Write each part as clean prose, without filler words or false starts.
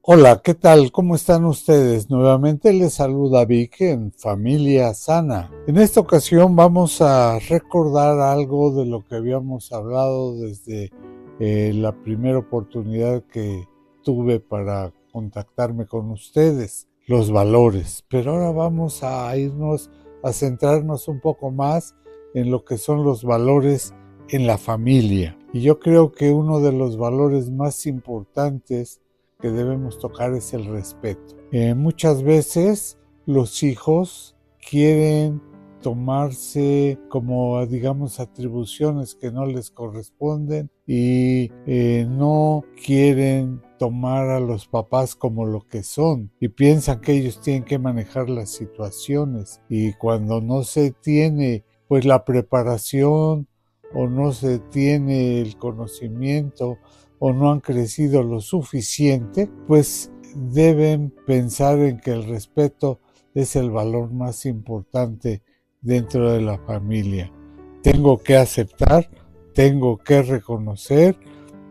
Hola, ¿qué tal? ¿Cómo están ustedes? Nuevamente les saluda Vic en Familia Sana. En esta ocasión vamos a recordar algo de lo que habíamos hablado desde la primera oportunidad que tuve para contactarme con ustedes, los valores. Pero ahora vamos a irnos a centrarnos un poco más en lo que son los valores en la familia. Y yo creo que uno de los valores más importantes que debemos tocar es el respeto. Muchas veces los hijos quieren tomarse como, digamos, atribuciones que no les corresponden y no quieren tomar a los papás como lo que son y piensan que ellos tienen que manejar las situaciones, y cuando no se tiene pues la preparación o no se tiene el conocimiento o no han crecido lo suficiente, pues deben pensar en que el respeto es el valor más importante dentro de la familia. Tengo que aceptar, tengo que reconocer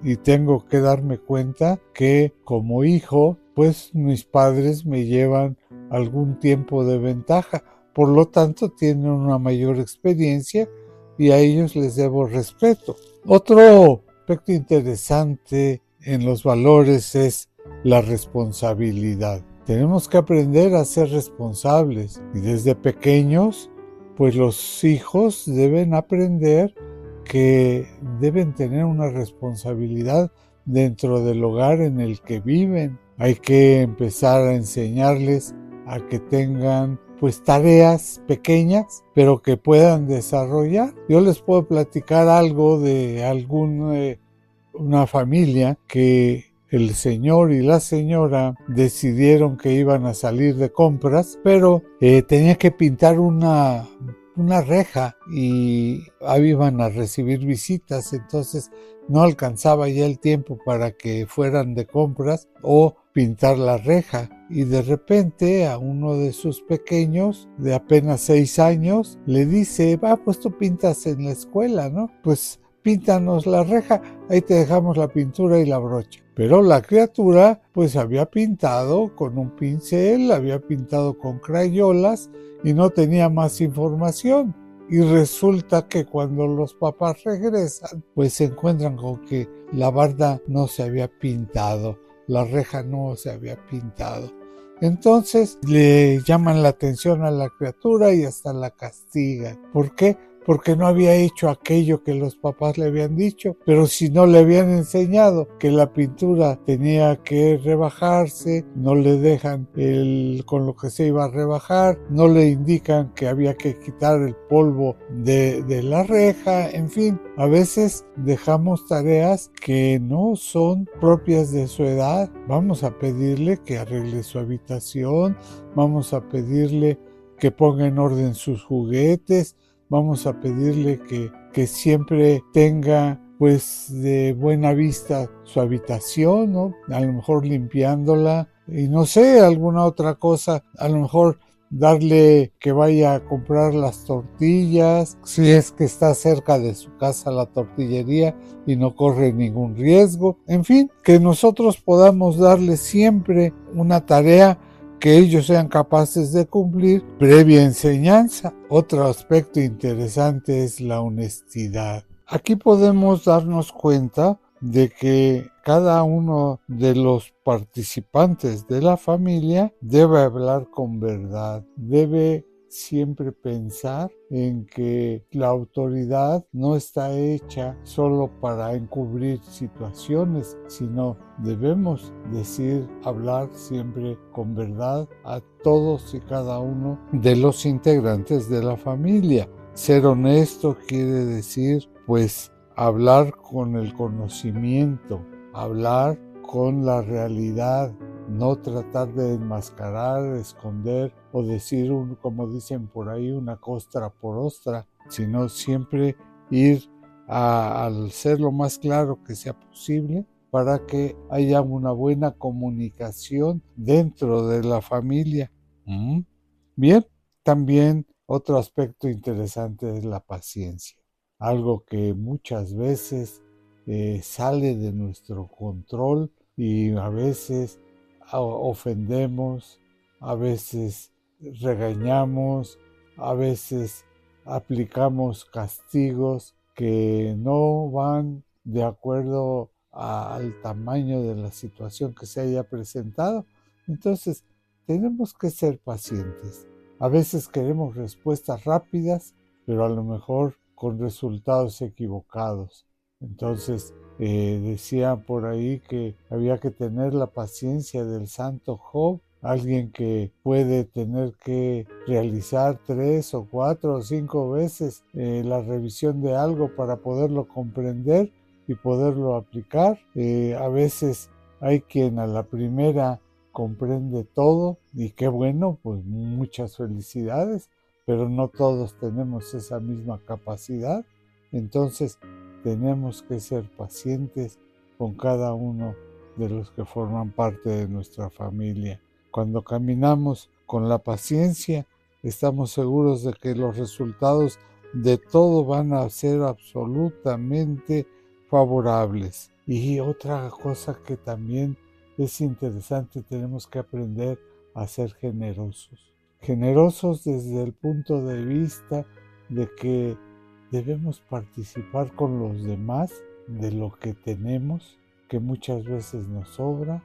y tengo que darme cuenta que como hijo, pues mis padres me llevan algún tiempo de ventaja, por lo tanto tienen una mayor experiencia y a ellos les debo respeto. Otro aspecto interesante en los valores es la responsabilidad. Tenemos que aprender a ser responsables y desde pequeños, pues los hijos deben aprender que deben tener una responsabilidad dentro del hogar en el que viven. Hay que empezar a enseñarles a que tengan pues tareas pequeñas, pero que puedan desarrollar. Yo les puedo platicar algo de una familia que el señor y la señora decidieron que iban a salir de compras, pero tenía que pintar una reja y ahí iban a recibir visitas, entonces no alcanzaba ya el tiempo para que fueran de compras o pintar la reja, y de repente a uno de sus pequeños de apenas 6 años le dice: pues tú pintas en la escuela, ¿no? Pues píntanos la reja, ahí te dejamos la pintura y la brocha. Pero la criatura pues había pintado con un pincel, había pintado con crayolas y no tenía más información. Y resulta que cuando los papás regresan, pues se encuentran con que la barda no se había pintado, la reja no se había pintado. Entonces le llaman la atención a la criatura y hasta la castigan. ¿Por qué? Porque no había hecho aquello que los papás le habían dicho, pero si no le habían enseñado que la pintura tenía que rebajarse, no le dejan con lo que se iba a rebajar, no le indican que había que quitar el polvo de la reja, en fin, a veces dejamos tareas que no son propias de su edad. Vamos a pedirle que arregle su habitación, vamos a pedirle que ponga en orden sus juguetes, vamos a pedirle que siempre tenga pues de buena vista su habitación, ¿no? A lo mejor limpiándola y no sé, alguna otra cosa, a lo mejor darle que vaya a comprar las tortillas, si es que está cerca de su casa la tortillería y no corre ningún riesgo. En fin, que nosotros podamos darle siempre una tarea que ellos sean capaces de cumplir previa enseñanza. Otro aspecto interesante es la honestidad. Aquí podemos darnos cuenta de que cada uno de los participantes de la familia debe hablar con verdad, debe siempre pensar en que la autoridad no está hecha solo para encubrir situaciones, sino debemos hablar siempre con verdad a todos y cada uno de los integrantes de la familia. Ser honesto quiere decir, pues, hablar con el conocimiento, hablar con la realidad, no tratar de enmascarar, esconder o decir, como dicen por ahí, una costra por ostra, sino siempre ir al ser lo más claro que sea posible para que haya una buena comunicación dentro de la familia. Bien, también otro aspecto interesante es la paciencia, algo que muchas veces sale de nuestro control y a veces ofendemos, a veces regañamos, a veces aplicamos castigos que no van de acuerdo al tamaño de la situación que se haya presentado. Entonces, tenemos que ser pacientes. A veces queremos respuestas rápidas, pero a lo mejor con resultados equivocados. Entonces, decía por ahí que había que tener la paciencia del santo Job, alguien que puede tener que realizar 3 o 4 o 5 veces la revisión de algo para poderlo comprender y poderlo aplicar. A veces hay quien a la primera comprende todo y qué bueno, pues muchas felicidades, pero no todos tenemos esa misma capacidad. Entonces tenemos que ser pacientes con cada uno de los que forman parte de nuestra familia. Cuando caminamos con la paciencia, estamos seguros de que los resultados de todo van a ser absolutamente favorables. Y otra cosa que también es interesante, tenemos que aprender a ser generosos. Generosos desde el punto de vista de que debemos participar con los demás de lo que tenemos, que muchas veces nos sobra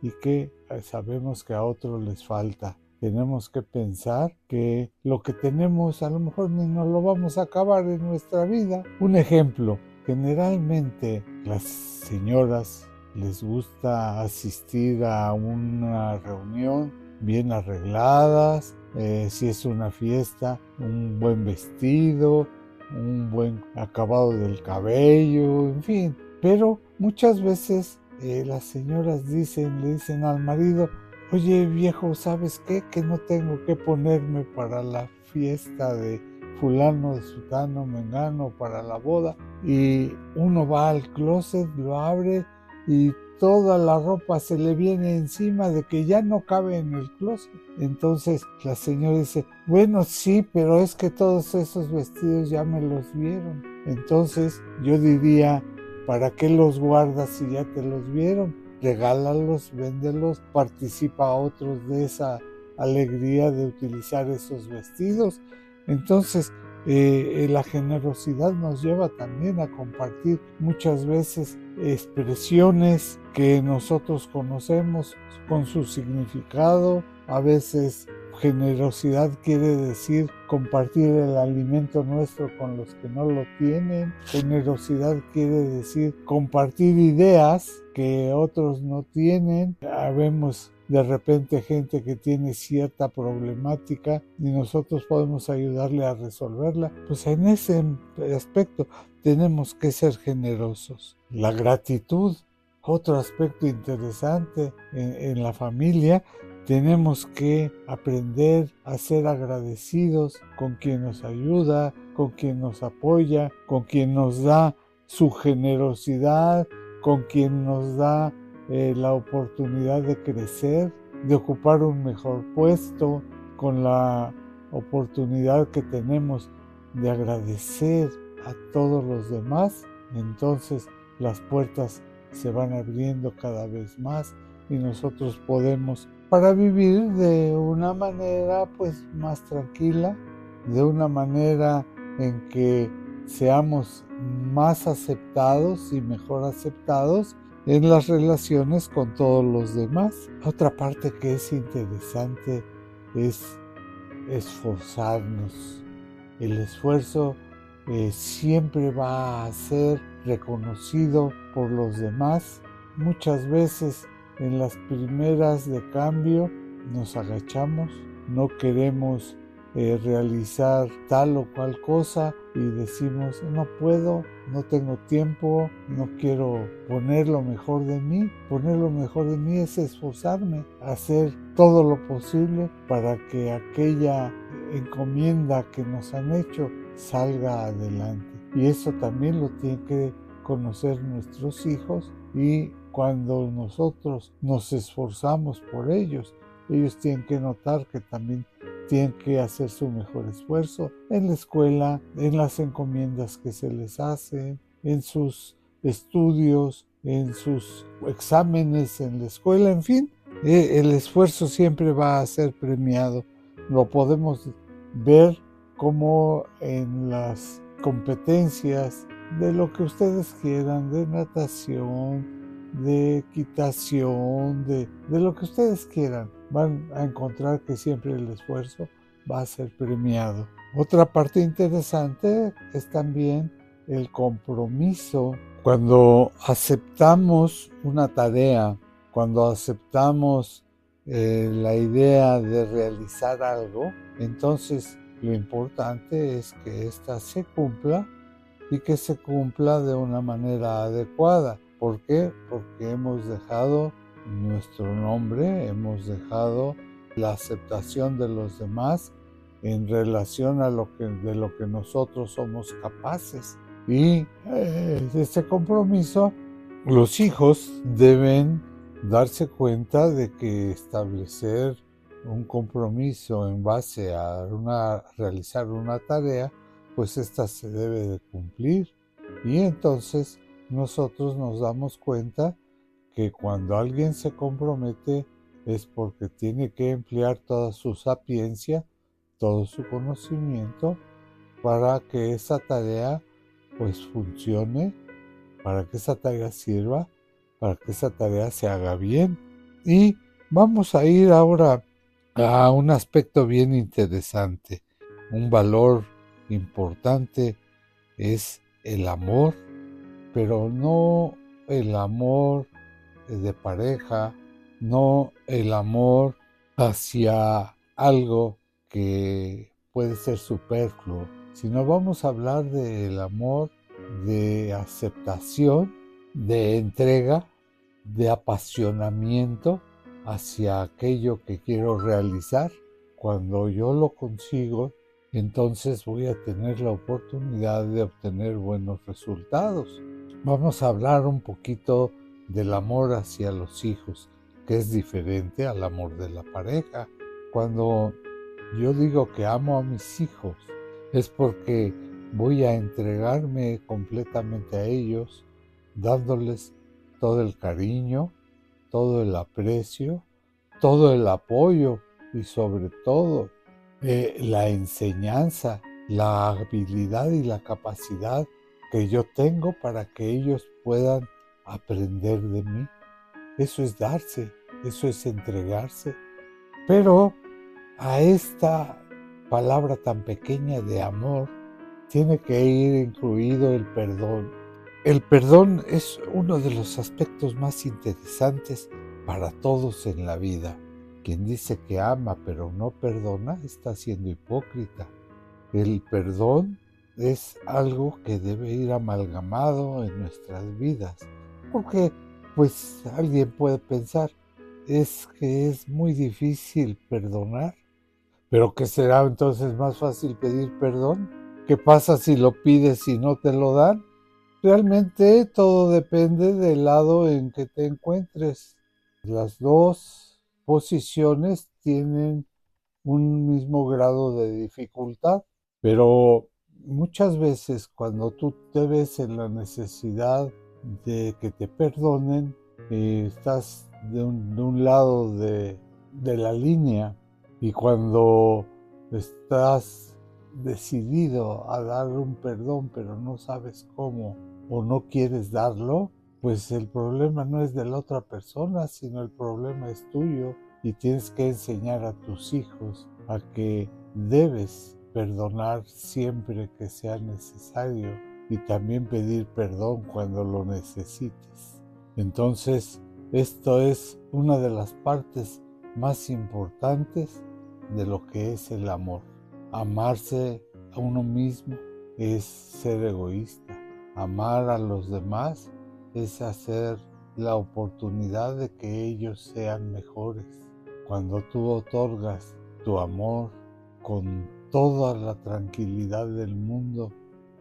y que sabemos que a otros les falta. Tenemos que pensar que lo que tenemos a lo mejor ni nos lo vamos a acabar en nuestra vida. Un ejemplo, generalmente las señoras les gusta asistir a una reunión bien arregladas, si es una fiesta, un buen vestido, un buen acabado del cabello, en fin. Pero muchas veces las señoras le dicen al marido: oye viejo, ¿sabes qué? Que no tengo que ponerme para la fiesta de fulano, de sutano, mengano, para la boda. Y uno va al closet, lo abre y toda la ropa se le viene encima de que ya no cabe en el closet. Entonces la señora dice: bueno, sí, pero es que todos esos vestidos ya me los vieron. Entonces yo diría: ¿para qué los guardas si ya te los vieron? Regálalos, véndelos, participa a otros de esa alegría de utilizar esos vestidos. Entonces, la generosidad nos lleva también a compartir muchas veces expresiones que nosotros conocemos con su significado. A veces generosidad quiere decir compartir el alimento nuestro con los que no lo tienen. Generosidad quiere decir compartir ideas que otros no tienen. Vemos de repente gente que tiene cierta problemática y nosotros podemos ayudarle a resolverla. Pues en ese aspecto tenemos que ser generosos. La gratitud, otro aspecto interesante en la familia. Tenemos que aprender a ser agradecidos con quien nos ayuda, con quien nos apoya, con quien nos da su generosidad, con quien nos da la oportunidad de crecer, de ocupar un mejor puesto, con la oportunidad que tenemos de agradecer a todos los demás. Entonces las puertas se van abriendo cada vez más y nosotros podemos, para vivir de una manera pues más tranquila, de una manera en que seamos más aceptados y mejor aceptados en las relaciones con todos los demás. Otra parte que es interesante es esforzarnos. El esfuerzo siempre va a ser reconocido por los demás. Muchas veces en las primeras de cambio nos agachamos, no queremos realizar tal o cual cosa y decimos: no puedo, no tengo tiempo, no quiero poner lo mejor de mí. Poner lo mejor de mí es esforzarme, hacer todo lo posible para que aquella encomienda que nos han hecho salga adelante. Y eso también lo tienen que conocer nuestros hijos, y cuando nosotros nos esforzamos por ellos, ellos tienen que notar que también tienen que hacer su mejor esfuerzo en la escuela, en las encomiendas que se les hacen, en sus estudios, en sus exámenes en la escuela, en fin, El esfuerzo siempre va a ser premiado. Lo podemos ver como en las competencias de lo que ustedes quieran, de natación, de equitación, de lo que ustedes quieran. Van a encontrar que siempre el esfuerzo va a ser premiado. Otra parte interesante es también el compromiso. Cuando aceptamos una tarea, cuando aceptamos la idea de realizar algo, entonces lo importante es que ésta se cumpla y que se cumpla de una manera adecuada. ¿Por qué? Porque hemos dejado nuestro nombre, hemos dejado la aceptación de los demás en relación a de lo que nosotros somos capaces. Y este compromiso, los hijos deben darse cuenta de que establecer un compromiso en base a realizar una tarea, pues esta se debe de cumplir. Y entonces nosotros nos damos cuenta que cuando alguien se compromete es porque tiene que emplear toda su sapiencia, todo su conocimiento para que esa tarea pues funcione, para que esa tarea sirva, para que esa tarea se haga bien. Y vamos a ir ahora a un aspecto bien interesante. Un valor importante es el amor, pero no el amor de pareja, no el amor hacia algo que puede ser superfluo, sino vamos a hablar del amor de aceptación, de entrega, de apasionamiento hacia aquello que quiero realizar. Cuando yo lo consigo, entonces voy a tener la oportunidad de obtener buenos resultados. Vamos a hablar un poquito del amor hacia los hijos, que es diferente al amor de la pareja. Cuando yo digo que amo a mis hijos, es porque voy a entregarme completamente a ellos, dándoles todo el cariño, todo el aprecio, todo el apoyo y sobre todo la enseñanza, la habilidad y la capacidad que yo tengo para que ellos puedan aprender de mí. Eso es darse, eso es entregarse. Pero a esta palabra tan pequeña de amor tiene que ir incluido el perdón. El perdón es uno de los aspectos más interesantes para todos en la vida. Quien dice que ama pero no perdona está siendo hipócrita. El perdón es algo que debe ir amalgamado en nuestras vidas. Porque, pues, alguien puede pensar, es que es muy difícil perdonar. ¿Pero qué será entonces más fácil pedir perdón? ¿Qué pasa si lo pides y no te lo dan? Realmente todo depende del lado en que te encuentres. Las dos posiciones tienen un mismo grado de dificultad, pero muchas veces cuando tú te ves en la necesidad de que te perdonen, estás de un lado de la línea, y cuando estás decidido a dar un perdón pero no sabes cómo o no quieres darlo, pues el problema no es de la otra persona, sino el problema es tuyo, y tienes que enseñar a tus hijos a que debes perdonar siempre que sea necesario y también pedir perdón cuando lo necesites. Entonces, esto es una de las partes más importantes de lo que es el amor. Amarse a uno mismo es ser egoísta. Amar a los demás es hacer la oportunidad de que ellos sean mejores. Cuando tú otorgas tu amor con toda la tranquilidad del mundo,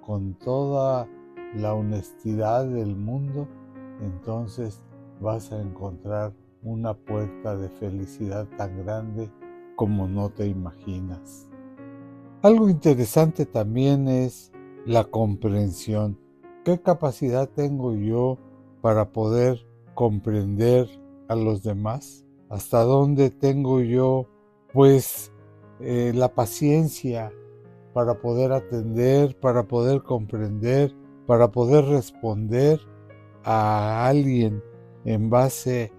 con toda la honestidad del mundo, entonces vas a encontrar una puerta de felicidad tan grande como no te imaginas. Algo interesante también es la comprensión. ¿Qué capacidad tengo yo para poder comprender a los demás? hasta dónde tengo yo pues la paciencia para poder atender, para poder comprender, para poder responder a alguien en base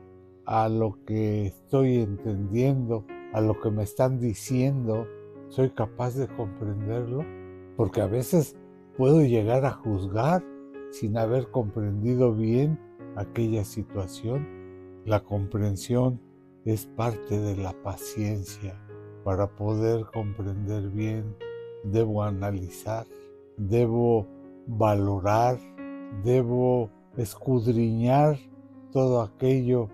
a lo que estoy entendiendo, a lo que me están diciendo. ¿Soy capaz de comprenderlo? Porque a veces puedo llegar a juzgar sin haber comprendido bien aquella situación. La comprensión es parte de la paciencia. Para poder comprender bien, debo analizar, debo valorar, debo escudriñar todo aquello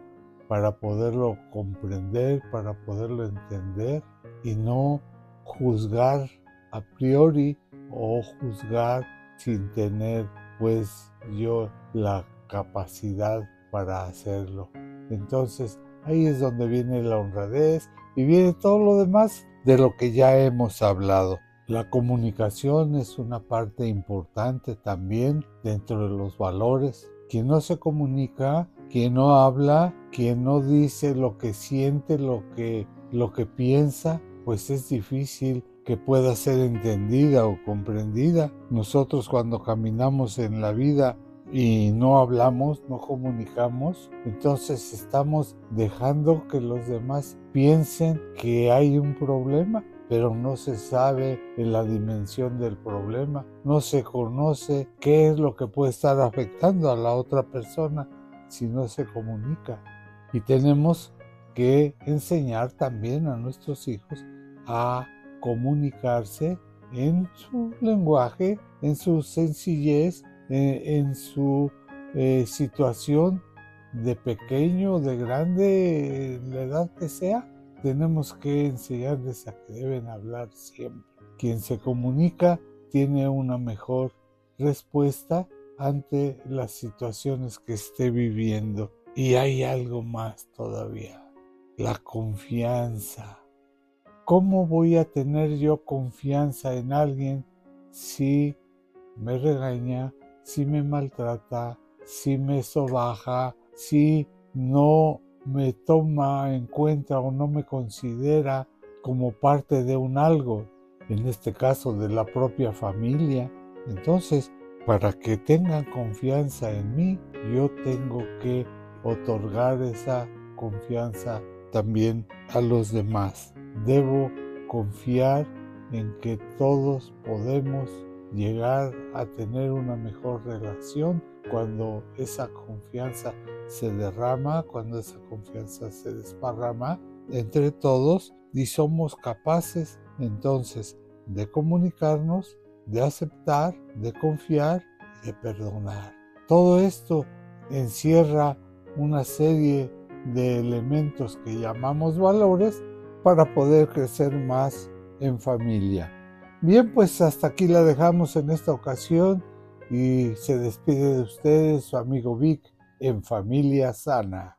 para poderlo comprender, para poderlo entender y no juzgar a priori o juzgar sin tener pues yo la capacidad para hacerlo. Entonces ahí es donde viene la honradez y viene todo lo demás de lo que ya hemos hablado. La comunicación es una parte importante también dentro de los valores. Quien no se comunica, quien no habla, quien no dice lo que siente, lo que piensa, pues es difícil que pueda ser entendida o comprendida. Nosotros cuando caminamos en la vida y no hablamos, no comunicamos, entonces estamos dejando que los demás piensen que hay un problema, pero no se sabe en la dimensión del problema, no se conoce qué es lo que puede estar afectando a la otra persona si no se comunica. Y tenemos que enseñar también a nuestros hijos a comunicarse en su lenguaje, en su sencillez, en su situación de pequeño, de grande, la edad que sea. Tenemos que enseñarles a que deben hablar siempre. Quien se comunica tiene una mejor respuesta ante las situaciones que esté viviendo. Y hay algo más todavía, la confianza. ¿Cómo voy a tener yo confianza en alguien si me regaña, si me maltrata, si me sobaja, si no me toma en cuenta o no me considera como parte de un algo, en este caso de la propia familia? Entonces, para que tengan confianza en mí, yo tengo que otorgar esa confianza también a los demás. Debo confiar en que todos podemos llegar a tener una mejor relación cuando esa confianza se derrama, cuando esa confianza se desparrama entre todos y somos capaces entonces de comunicarnos, de aceptar, de confiar y de perdonar. Todo esto encierra una serie de elementos que llamamos valores para poder crecer más en familia. Bien, pues hasta aquí la dejamos en esta ocasión y se despide de ustedes su amigo Vic en Familia Sana.